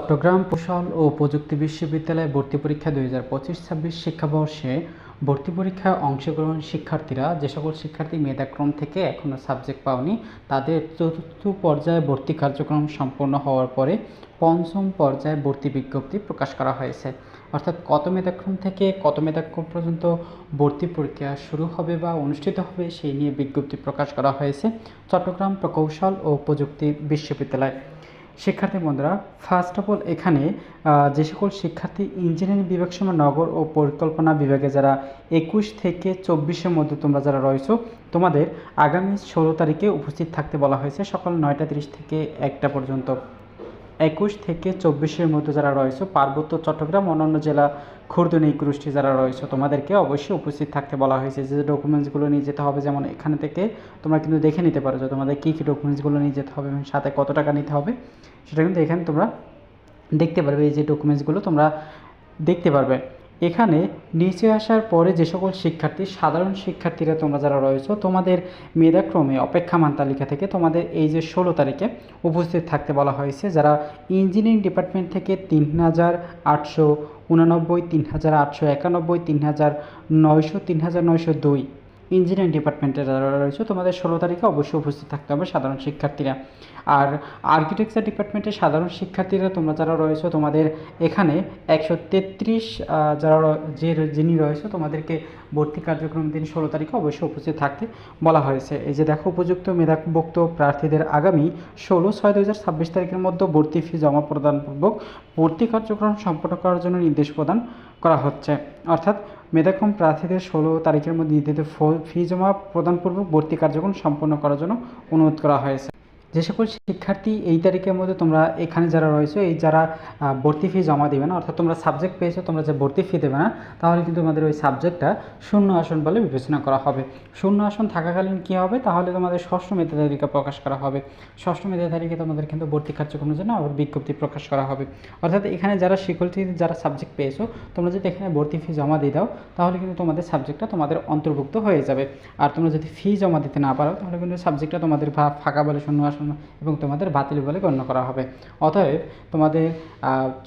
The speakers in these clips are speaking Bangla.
চট্টগ্রাম কৌশল ও প্রযুক্তি বিশ্ববিদ্যালয়ে ভর্তি পরীক্ষা 2025-26 শিক্ষাবর্ষে ভর্তি পরীক্ষায় অংশগ্রহণ শিক্ষার্থীরা যে সকল শিক্ষার্থী মেধাক্রম থেকে এখনও সাবজেক্ট পাওনি তাদের চতুর্থ পর্যায়ে ভর্তি কার্যক্রম সম্পন্ন হওয়ার পরে পঞ্চম পর্যায়ে ভর্তি বিজ্ঞপ্তি প্রকাশ করা হয়েছে। অর্থাৎ কত মেধাক্রম থেকে কত মেধাক্রম পর্যন্ত ভর্তি প্রক্রিয়া শুরু হবে বা অনুষ্ঠিত হবে সেই নিয়ে বিজ্ঞপ্তি প্রকাশ করা হয়েছে চট্টগ্রাম প্রকৌশল ও প্রযুক্তি বিশ্ববিদ্যালয়। শিক্ষার্থী বন্ধুরা, ফার্স্ট অফ অল এখানে যে সকল শিক্ষার্থী ইঞ্জিনিয়ারিং বিভাগ সময় নগর ও পরিকল্পনা বিভাগে যারা 21 থেকে 24-এর মধ্যে তোমরা যারা রয়েছো তোমাদের আগামী 16 তারিখে উপস্থিত থাকতে বলা হয়েছে সকাল 9:30 থেকে 1টা পর্যন্ত। 21 থেকে 24-এর মধ্যে যারা রয়েছে পার্বত্য চট্টগ্রাম অন্যান্য জেলা খুর্দনি কুষ্টি যারা রয়েছে তোমাদেরকে অবশ্যই উপস্থিত থাকতে বলা হয়েছে। যে ডকুমেন্টসগুলো নিয়ে যেতে হবে, যেমন এখানে থেকে তোমরা কিন্তু দেখে নিতে পারো যে তোমাদের কী কী ডকুমেন্টসগুলো নিয়ে যেতে হবে এবং সাথে কত টাকা নিতে হবে সেটা কিন্তু এখানে তোমরা দেখতে পারবে। এই যে ডকুমেন্টসগুলো তোমরা দেখতে পারবে এখানে নিচে আসার পরে যে সকল শিক্ষার্থী সাধারণ শিক্ষার্থীরা তোমরা যারা রয়েছো তোমাদের মেধাক্রমে অপেক্ষামান তালিকা থেকে তোমাদের এই যে 16 তারিখে উপস্থিত থাকতে বলা হয়েছে। যারা ইঞ্জিনিয়ারিং ডিপার্টমেন্ট থেকে 3889, 3891, 3900, 3902 ইঞ্জিনিয়ারিং ডিপার্টমেন্টে যারা রয়েছে তোমাদের 16 তারিখে অবশ্যই উপস্থিত থাকতে হবে সাধারণ শিক্ষার্থীরা। আর আর্কিটেকচার ডিপার্টমেন্টের সাধারণ শিক্ষার্থীরা তোমরা যারা রয়েছে তোমাদের এখানে 133 যিনি রয়েছে তোমাদেরকে ভর্তি কার্যক্রম দিন 16 তারিখে অবশ্যই উপস্থিত থাকতে বলা হয়েছে। এই যে দেখো, উপযুক্ত মেধাভুক্ত প্রার্থীদের আগামী 16/6/2026 তারিখের মধ্যে ভর্তি ফি জমা প্রদানপূর্বক ভর্তি কার্যক্রম সম্পন্ন করার জন্য নির্দেশ প্রদান করা হচ্ছে। অর্থাৎ মেধাক্রম প্রার্থীদের 16 তারিখের মধ্যে নির্ধারিত ফি জমা প্রদানপূর্বক ভর্তি কার্যক্রম সম্পন্ন করার জন্য অনুরোধ করা হয়েছে। যে সকল শিক্ষার্থী এই তারিখের মধ্যে তোমরা এখানে যারা রয়েছে এই যারা ভর্তি ফি জমা দেবে না, অর্থাৎ তোমরা সাবজেক্ট পেয়েছো তোমরা যে ভর্তি ফি দেবে না, তাহলে কিন্তু তোমাদের ওই সাবজেক্টটা শূন্য আসন বলে বিবেচনা করা হবে। শূন্য আসন থাকাকালীন কী হবে, তাহলে তোমাদের ষষ্ঠ মেধা তালিকা প্রকাশ করা হবে। ষষ্ঠ মেধা তালিকা তোমাদের কিন্তু ভর্তি কার্যক্রমের জন্য আবার বিজ্ঞপ্তি প্রকাশ করা হবে। অর্থাৎ এখানে যারা শিক্ষার্থী যারা সাবজেক্ট পেয়েছো তোমরা যদি এখানে ভর্তি ফি জমা দিয়ে দাও তাহলে কিন্তু তোমাদের সাবজেক্টটা তোমাদের অন্তর্ভুক্ত হয়ে যাবে। আর তোমরা যদি ফি জমা দিতে না পারো তাহলে কিন্তু সাবজেক্টটা তোমাদের ফাঁকা বলে শূন্য আসন এবং তোমাদের বাতিল বলে গণ্য করা হবে। অতএব তোমাদের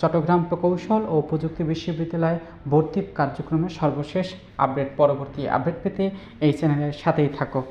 চট্টগ্রাম প্রকৌশল ও প্রযুক্তি বিশ্ববিদ্যালয় ভর্তি কার্যক্রমের সর্বশেষ আপডেট, পরবর্তী আপডেট পেতে এই চ্যানেলের সাথেই থাকো।